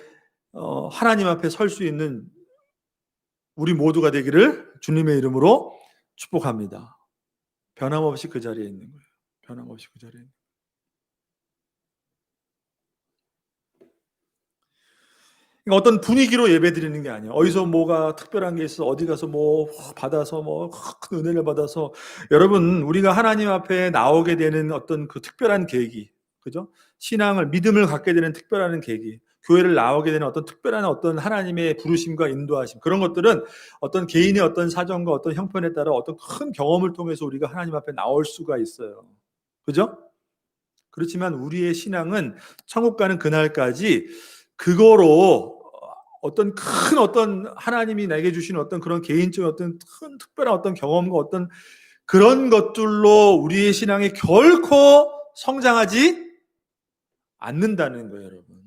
[SPEAKER 1] 하나님 앞에 설 수 있는 우리 모두가 되기를 주님의 이름으로 축복합니다. 변함없이 그 자리에 있는 거예요. 변함없이 그 자리에. 그러니까 어떤 분위기로 예배드리는 게 아니에요. 어디서 뭐가 특별한 게 있어 어디 가서 뭐 받아서 뭐 큰 은혜를 받아서 여러분 우리가 하나님 앞에 나오게 되는 어떤 그 특별한 계기, 그죠? 신앙을 믿음을 갖게 되는 특별한 계기, 교회를 나오게 되는 어떤 특별한 어떤 하나님의 부르심과 인도하심 그런 것들은 어떤 개인의 어떤 사정과 어떤 형편에 따라 어떤 큰 경험을 통해서 우리가 하나님 앞에 나올 수가 있어요. 그죠? 그렇지만 우리의 신앙은 천국 가는 그날까지 그거로 어떤 큰 어떤 하나님이 내게 주신 어떤 그런 개인적인 어떤 큰 특별한 어떤 경험과 어떤 그런 것들로 우리의 신앙이 결코 성장하지 않는다는 거예요, 여러분.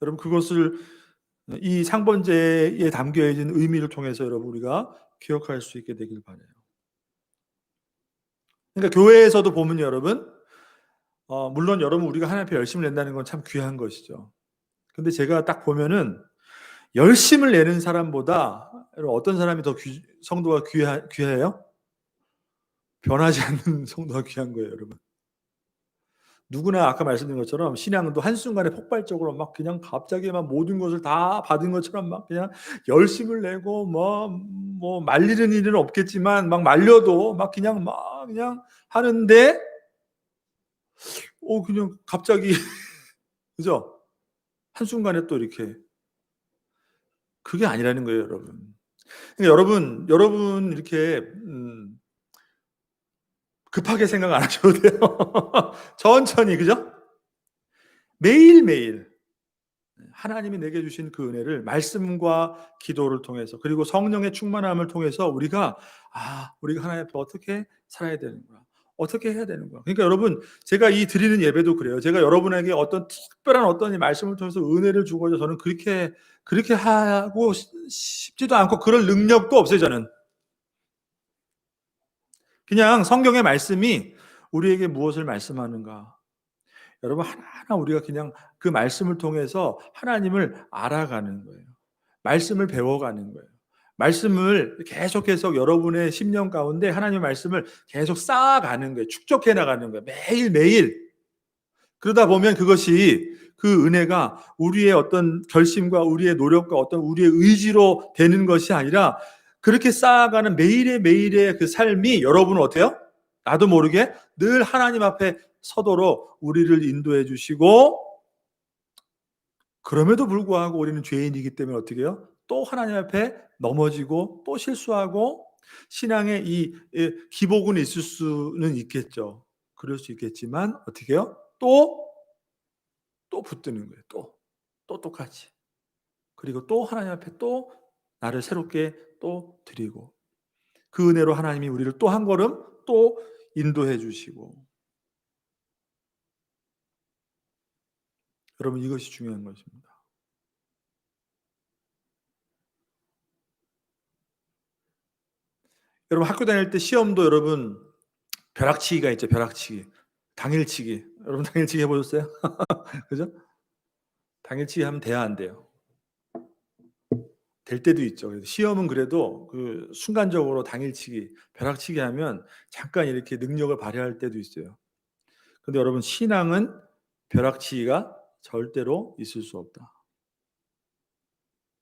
[SPEAKER 1] 여러분 그것을 이 상번제에 담겨 있는 의미를 통해서 여러분 우리가 기억할 수 있게 되길 바라요. 그러니까 교회에서도 보면 여러분 물론 여러분 우리가 하나님 앞에 열심을 낸다는 건 참 귀한 것이죠. 근데 제가 딱 보면은 열심을 내는 사람보다 여러분 어떤 사람이 더 성도가 귀해요? 변하지 않는 성도가 귀한 거예요, 여러분. 누구나 아까 말씀드린 것처럼 신앙도 한순간에 폭발적으로 막 그냥 갑자기 막 모든 것을 다 받은 것처럼 막 그냥 열심을 내고 뭐 말리는 일은 없겠지만 막 말려도 막 그냥 하는데 그냥 갑자기 그죠? 한순간에 또 이렇게 그게 아니라는 거예요, 여러분. 그러니까 여러분 이렇게 급하게 생각 안 하셔도 돼요. 천천히 그죠? 매일매일 하나님이 내게 주신 그 은혜를 말씀과 기도를 통해서 그리고 성령의 충만함을 통해서 우리가 하나님 앞에 어떻게 살아야 되는구나. 어떻게 해야 되는구나. 그러니까 여러분 제가 이 드리는 예배도 그래요. 제가 여러분에게 어떤 특별한 어떤 이 말씀을 통해서 은혜를 주고자 저는 그렇게 하고 싶지도 않고 그럴 능력도 없어요, 저는. 그냥 성경의 말씀이 우리에게 무엇을 말씀하는가. 여러분 하나하나 우리가 그냥 그 말씀을 통해서 하나님을 알아가는 거예요. 말씀을 배워가는 거예요. 말씀을 계속해서 여러분의 심령 가운데 하나님의 말씀을 계속 쌓아가는 거예요. 축적해 나가는 거예요. 매일매일. 그러다 보면 그것이 그 은혜가 우리의 어떤 결심과 우리의 노력과 어떤 우리의 의지로 되는 것이 아니라 그렇게 쌓아가는 매일의 그 삶이 여러분은 어때요? 나도 모르게 늘 하나님 앞에 서도록 우리를 인도해 주시고 그럼에도 불구하고 우리는 죄인이기 때문에 어떻게 해요? 또 하나님 앞에 넘어지고 또 실수하고 신앙의 이 기복은 있을 수는 있겠죠. 그럴 수 있겠지만 어떻게 해요? 또 붙드는 거예요. 또 똑같이. 그리고 또 하나님 앞에 또 나를 새롭게 또 드리고 그 은혜로 하나님이 우리를 또 한 걸음 또 인도해 주시고 여러분 이것이 중요한 것입니다. 여러분 학교 다닐 때 시험도 여러분 벼락치기가 있죠. 벼락치기. 당일치기. 여러분 당일치기 해 보셨어요? 그죠? 당일치기 하면 돼야 안 돼요? 될 때도 있죠. 그래서 시험은 그래도 그 순간적으로 당일치기, 벼락치기 하면 잠깐 이렇게 능력을 발휘할 때도 있어요. 근데 여러분 신앙은 벼락치기가 절대로 있을 수 없다.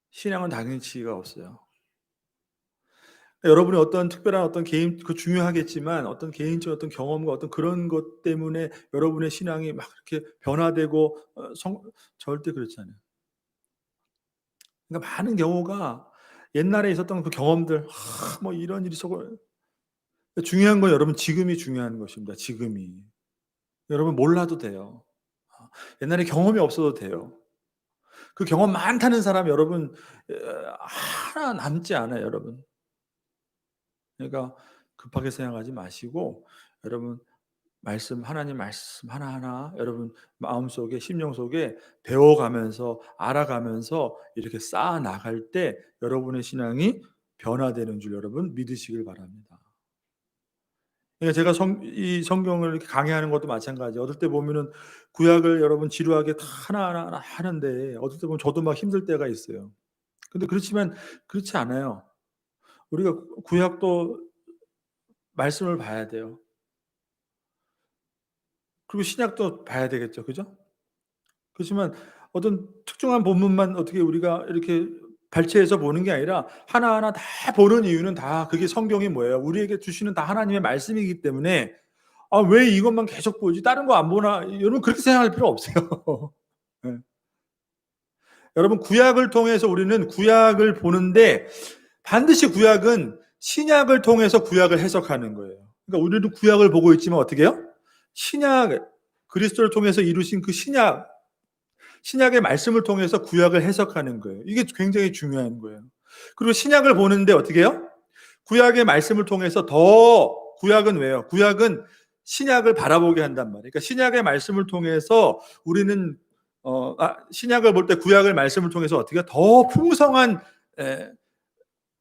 [SPEAKER 1] 신앙은 당일치기가 없어요. 여러분이 어떤 특별한 어떤 개인 그 중요하겠지만 어떤 개인적 어떤 경험과 어떤 그런 것 때문에 여러분의 신앙이 막 이렇게 변화되고 절대 그렇지 않아요. 그러니까 많은 경우가 옛날에 있었던 그 경험들 뭐 이런 일이 있었고 중요한 건 여러분 지금이 중요한 것입니다. 지금이. 여러분 몰라도 돼요. 옛날에 경험이 없어도 돼요. 그 경험 많다는 사람 여러분 하나 남지 않아요, 여러분. 그러니까 급하게 생각하지 마시고 여러분 하나님 말씀 하나하나 여러분 마음속에 심령 속에 배워가면서 알아가면서 이렇게 쌓아 나갈 때 여러분의 신앙이 변화되는 줄 여러분 믿으시길 바랍니다. 그러니까 제가 이 성경을 이렇게 강의하는 것도 마찬가지예요. 어떨 때 보면은 구약을 여러분 지루하게 다 하나하나 하는데 어떨 때 보면 저도 막 힘들 때가 있어요. 근데 그렇지만 그렇지 않아요. 우리가 구약도 말씀을 봐야 돼요. 그리고 신약도 봐야 되겠죠. 그죠? 그렇지만 어떤 특정한 본문만 어떻게 우리가 이렇게 발췌해서 보는 게 아니라 하나하나 다 보는 이유는 다 그게 성경이 뭐예요? 우리에게 주시는 다 하나님의 말씀이기 때문에 왜 이것만 계속 보지? 다른 거 안 보나? 여러분 그렇게 생각할 필요 없어요. 네. 여러분 구약을 통해서 우리는 구약을 보는데 반드시 구약은 신약을 통해서 구약을 해석하는 거예요. 그러니까 우리는 구약을 보고 있지만 어떻게 해요? 신약, 그리스도를 통해서 이루신 그 신약의 말씀을 통해서 구약을 해석하는 거예요. 이게 굉장히 중요한 거예요. 그리고 신약을 보는데 어떻게 해요? 구약의 말씀을 통해서 구약은 왜요? 구약은 신약을 바라보게 한단 말이에요. 그러니까 신약의 말씀을 통해서 우리는 신약을 볼 때 구약의 말씀을 통해서 어떻게 더 풍성한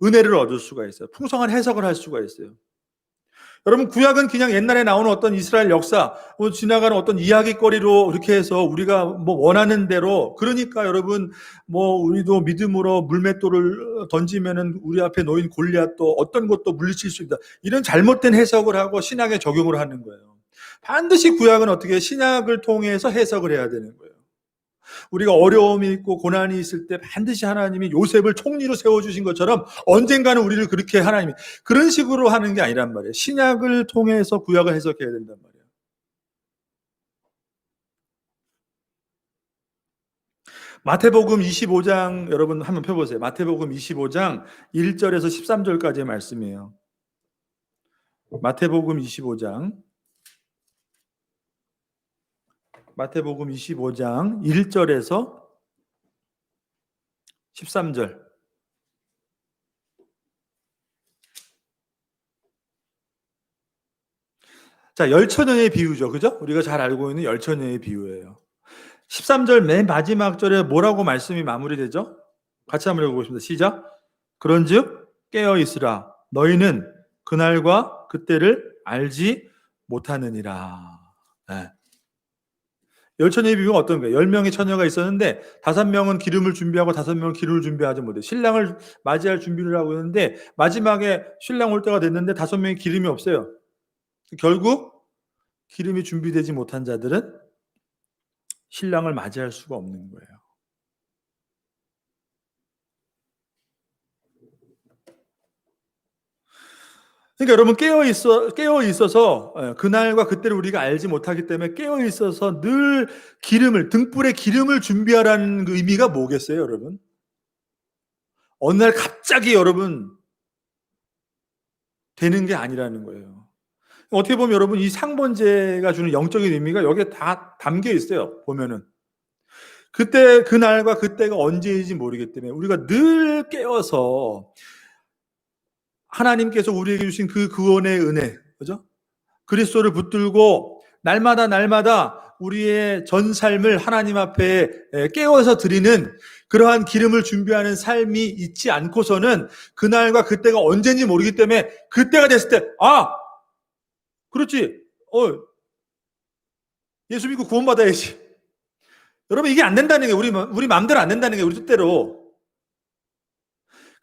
[SPEAKER 1] 은혜를 얻을 수가 있어요. 풍성한 해석을 할 수가 있어요. 여러분 구약은 그냥 옛날에 나오는 어떤 이스라엘 역사, 지나가는 어떤 이야기거리로 이렇게 해서 우리가 뭐 원하는 대로 그러니까 여러분 우리도 믿음으로 물맷돌을 던지면은 우리 앞에 놓인 골리앗도 어떤 것도 물리칠 수 있다. 이런 잘못된 해석을 하고 신약에 적용을 하는 거예요. 반드시 구약은 어떻게 신약을 통해서 해석을 해야 되는 거예요. 우리가 어려움이 있고 고난이 있을 때 반드시 하나님이 요셉을 총리로 세워주신 것처럼 언젠가는 우리를 그렇게 하나님이 그런 식으로 하는 게 아니란 말이에요. 신약을 통해서 구약을 해석해야 된단 말이에요. 마태복음 25장 여러분 한번 펴보세요. 마태복음 25장 1절에서 13절까지의 말씀이에요. 마태복음 25장 1절에서 13절. 자, 열처녀의 비유죠. 그죠? 우리가 잘 알고 있는 열처녀의 비유예요. 13절 맨 마지막 절에 뭐라고 말씀이 마무리되죠? 같이 한번 읽어보겠습니다. 시작. 그런즉 깨어 있으라. 너희는 그날과 그때를 알지 못하느니라. 네. 열처녀의 비유가 어떤 거예요? 10명의 처녀가 있었는데 5명은 기름을 준비하고 5명은 기름을 준비하지 못해. 신랑을 맞이할 준비를 하고 있는데 마지막에 신랑 올 때가 됐는데 5명이 기름이 없어요. 결국 기름이 준비되지 못한 자들은 신랑을 맞이할 수가 없는 거예요. 그러니까 여러분 깨어 있어서 그날과 그때를 우리가 알지 못하기 때문에 깨어 있어서 늘 등불에 기름을 준비하라는 그 의미가 뭐겠어요, 여러분? 어느 날 갑자기 여러분 되는 게 아니라는 거예요. 어떻게 보면 여러분 이 상번제가 주는 영적인 의미가 여기에 다 담겨 있어요. 보면은 그날과 그때가 언제인지 모르기 때문에 우리가 늘 깨어서 하나님께서 우리에게 주신 그 구원의 은혜, 그죠? 그리스도를 붙들고 날마다 우리의 전 삶을 하나님 앞에 깨워서 드리는 그러한 기름을 준비하는 삶이 있지 않고서는 그날과 그때가 언제인지 모르기 때문에 그때가 됐을 때 그렇지, 예수 믿고 구원받아야지. 여러분 이게 안 된다는 게 우리 마음대로 안 된다는 게 우리 뜻대로.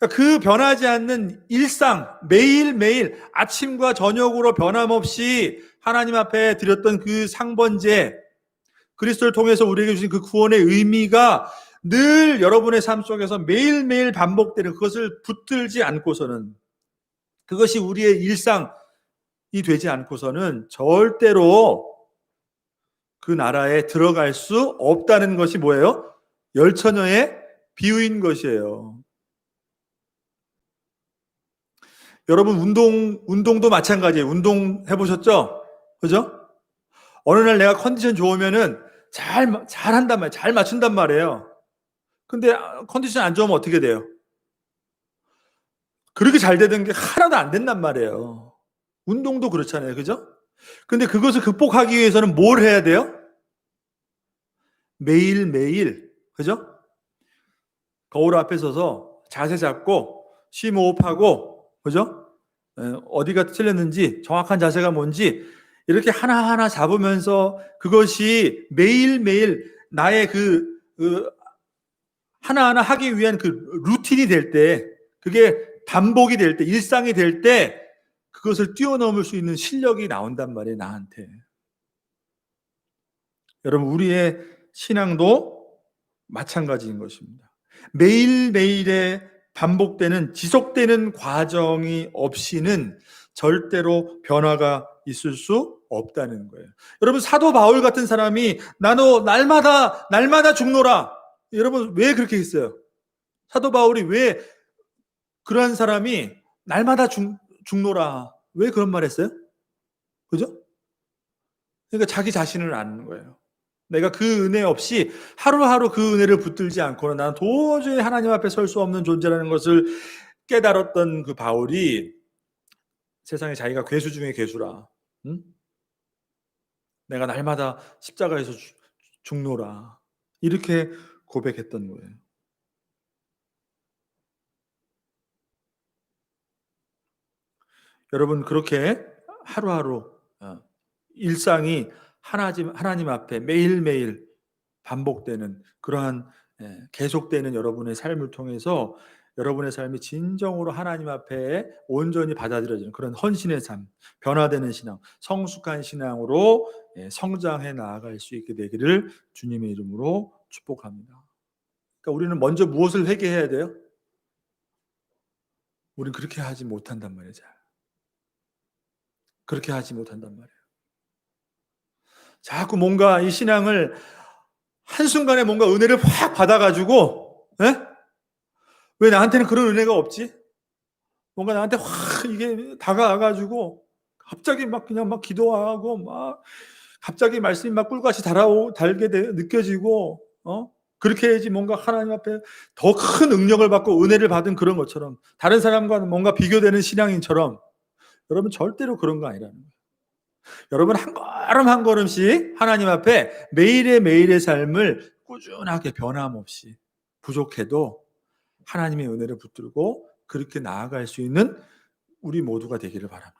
[SPEAKER 1] 그 변하지 않는 일상, 매일매일 아침과 저녁으로 변함없이 하나님 앞에 드렸던 그 상번제, 그리스도를 통해서 우리에게 주신 그 구원의 의미가 늘 여러분의 삶 속에서 매일매일 반복되는 그것을 붙들지 않고서는, 그것이 우리의 일상이 되지 않고서는 절대로 그 나라에 들어갈 수 없다는 것이 뭐예요? 열처녀의 비유인 것이에요. 여러분 운동도 마찬가지예요. 운동 해보셨죠? 그죠? 어느 날 내가 컨디션 좋으면은 잘 한단 말이에요. 잘 맞춘단 말이에요. 근데 컨디션 안 좋으면 어떻게 돼요? 그렇게 잘 되던 게 하나도 안 된단 말이에요. 운동도 그렇잖아요. 그죠? 근데 그것을 극복하기 위해서는 뭘 해야 돼요? 매일매일, 그죠? 거울 앞에 서서 자세 잡고 심호흡하고, 그죠? 어디가 틀렸는지, 정확한 자세가 뭔지 이렇게 하나하나 잡으면서 그것이 매일매일 나의 그 하나하나 하기 위한 그 루틴이 될 때, 그게 반복이 될 때, 일상이 될 때 그것을 뛰어넘을 수 있는 실력이 나온단 말이에요, 나한테. 여러분, 우리의 신앙도 마찬가지인 것입니다. 매일매일의 반복되는, 지속되는 과정이 없이는 절대로 변화가 있을 수 없다는 거예요. 여러분, 사도 바울 같은 사람이 나도 날마다 죽노라. 여러분, 왜 그렇게 했어요? 사도 바울이 왜 그러한 사람이 날마다 죽노라. 왜 그런 말 했어요? 그죠? 그러니까 자기 자신을 아는 거예요. 내가 그 은혜 없이 하루하루 그 은혜를 붙들지 않고는 나는 도저히 하나님 앞에 설 수 없는 존재라는 것을 깨달았던 그 바울이 세상에 자기가 괴수 중에 괴수라. 응? 내가 날마다 십자가에서 죽노라. 이렇게 고백했던 거예요. 여러분, 그렇게 하루하루 일상이 하나님 앞에 매일매일 반복되는 그러한 계속되는 여러분의 삶을 통해서 여러분의 삶이 진정으로 하나님 앞에 온전히 받아들여지는 그런 헌신의 삶, 변화되는 신앙, 성숙한 신앙으로 성장해 나아갈 수 있게 되기를 주님의 이름으로 축복합니다. 그러니까 우리는 먼저 무엇을 회개해야 돼요? 우리는 그렇게 하지 못한단 말이에요. 그렇게 하지 못한단 말이에요. 자꾸 뭔가 이 신앙을 한순간에 뭔가 은혜를 확 받아가지고, 왜 나한테는 그런 은혜가 없지? 뭔가 나한테 확 이게 다가와가지고, 갑자기 막 그냥 막 기도하고, 막, 갑자기 말씀이 막 꿀같이 달게 느껴지고, 그렇게 해야지 뭔가 하나님 앞에 더 큰 능력을 받고 은혜를 받은 그런 것처럼, 다른 사람과는 뭔가 비교되는 신앙인처럼, 여러분 절대로 그런 거 아니라는 거예요. 여러분 한 걸음 한 걸음씩 하나님 앞에 매일의 삶을 꾸준하게 변함없이 부족해도 하나님의 은혜를 붙들고 그렇게 나아갈 수 있는 우리 모두가 되기를 바랍니다.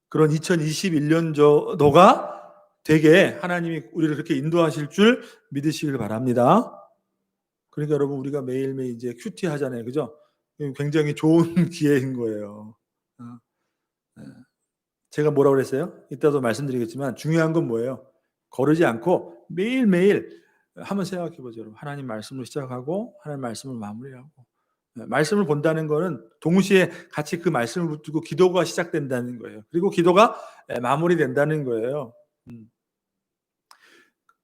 [SPEAKER 1] 그런 2021년도가 되게 하나님이 우리를 그렇게 인도하실 줄 믿으시길 바랍니다. 그러니까 여러분, 우리가 매일매일 이제 큐티 하잖아요. 그죠? 굉장히 좋은 기회인 거예요. 제가 뭐라고 그랬어요? 이따도 말씀드리겠지만 중요한 건 뭐예요? 거르지 않고 매일매일 한번 생각해 보죠. 여러분. 하나님 말씀으로 시작하고 하나님 말씀을 마무리하고 말씀을 본다는 거는 동시에 같이 그 말씀을 붙들고 기도가 시작된다는 거예요. 그리고 기도가 마무리된다는 거예요.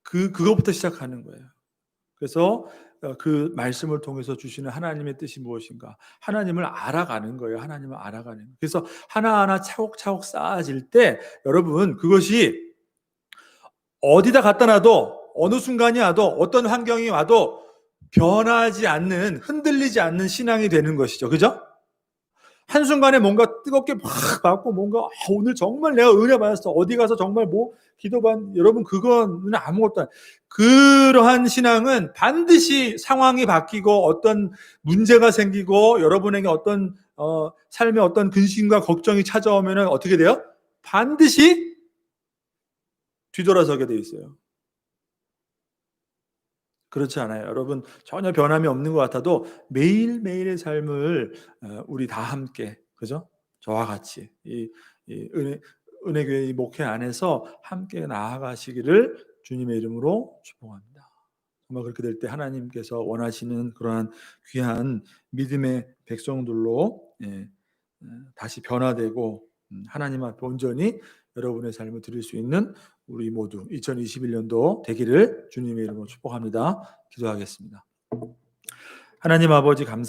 [SPEAKER 1] 그것부터 시작하는 거예요. 그래서 그 말씀을 통해서 주시는 하나님의 뜻이 무엇인가? 하나님을 알아가는 거예요. 하나님을 알아가는 거예요. 그래서 하나하나 차곡차곡 쌓아질 때 여러분, 그것이 어디다 갖다 놔도 어느 순간이 와도 어떤 환경이 와도 변하지 않는, 흔들리지 않는 신앙이 되는 것이죠. 그죠? 한순간에 뭔가 뜨겁게 막 받고 뭔가 오늘 정말 내가 은혜 받았어. 어디 가서 정말 뭐 기도반 여러분, 그건 아무것도 아니에요. 그러한 신앙은 반드시 상황이 바뀌고 어떤 문제가 생기고 여러분에게 어떤 삶에 어떤 근심과 걱정이 찾아오면 어떻게 돼요? 반드시 뒤돌아서게 돼 있어요. 그렇지 않아요. 여러분, 전혀 변함이 없는 것 같아도 매일매일의 삶을 우리 다 함께, 그죠? 저와 같이 이 은혜교회 이 목회 안에서 함께 나아가시기를 주님의 이름으로 축복합니다. 정말 그렇게 될 때 하나님께서 원하시는 그러한 귀한 믿음의 백성들로 다시 변화되고 하나님 앞에 온전히 여러분의 삶을 드릴 수 있는 우리 모두 2021년도 되기를 주님의 이름으로 축복합니다. 기도하겠습니다. 하나님 아버지, 감사합니다.